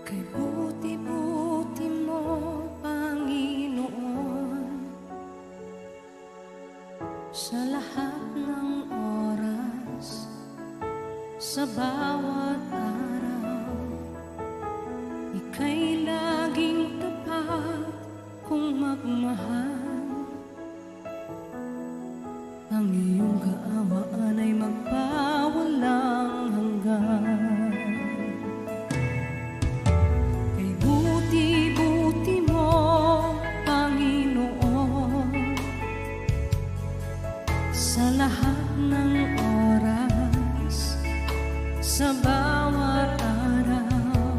Kay buti-buti mo, Panginoon, sa lahat ng oras, sa bawat araw, ika'y laging tapat kung magmahal. Ang iyong kaawaan ay magpawalang hanggan. Sa lahat ng oras, sa bawat araw,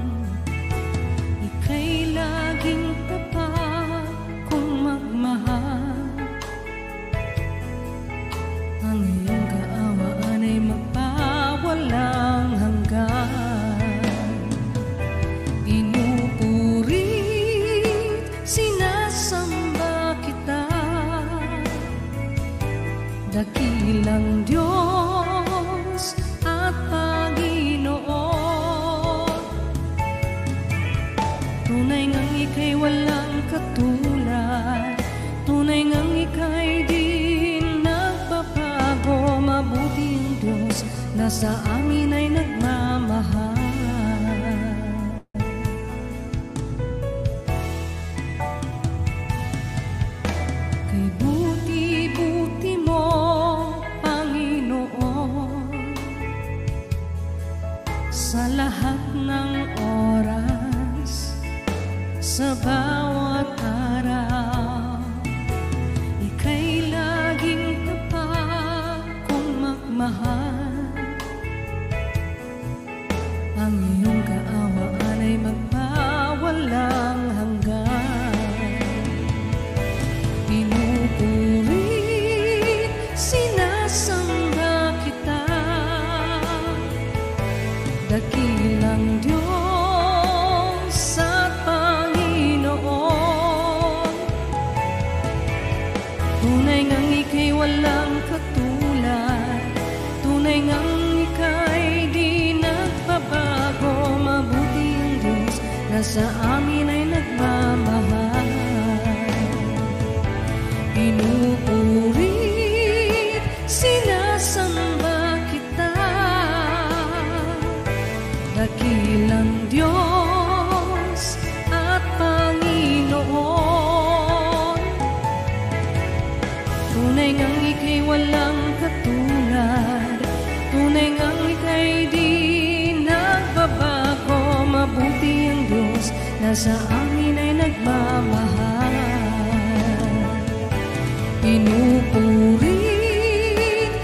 ika'y laging tapat kung magmahal. Ang iyong kaawaan ay magpawalang hanggan. Pinupuri, sinasamba kita, dakilang Diyos at Panginoon. Tunay ngang ika'y walang katulad, tunay ngang ika'y di nagbabago. Mabuti ang Diyos na sa amin ay nagmamahal. Kay buti-buti mo, sa lahat ng oras, sa bawat araw, ika'y laging tapat kung magmahal. Ang iyong kaawaan ay magpawalang hanggan. Pinupuri, sinasamba kita, dakilang Diyos at Panginoon. Tunay ngang ika'y walang katulad, tunay ngang ika'y di nagbabago. Mabuti ang Diyos na sa amin ay nagmamahal. Pinupuri, sinasamba kita, dakilang Diyos at Panginoon. Tunay ngang ika'y walang katulad, tunay ngang ika'y di nagbabago. Mabuti ang Diyos na sa amin ay nagmamahal. Pinupuri,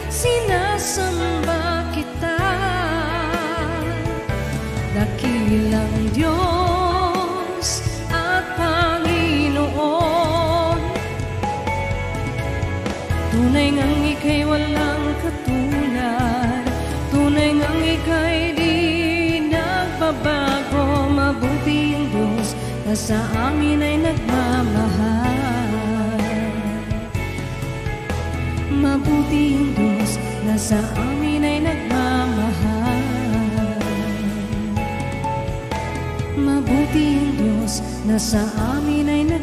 sinasamba kita, dakilang Diyos at Panginoon. Tunay ngang ika'y walang katulad, tunay ngang ika'y di nagbabago. Mabuti ang Diyos na sa amin ay nagmamahal. Mabuti ang Diyos na sa amin ay nagmamahal. Mabuti ang Diyos na sa amin ay nagmamahal.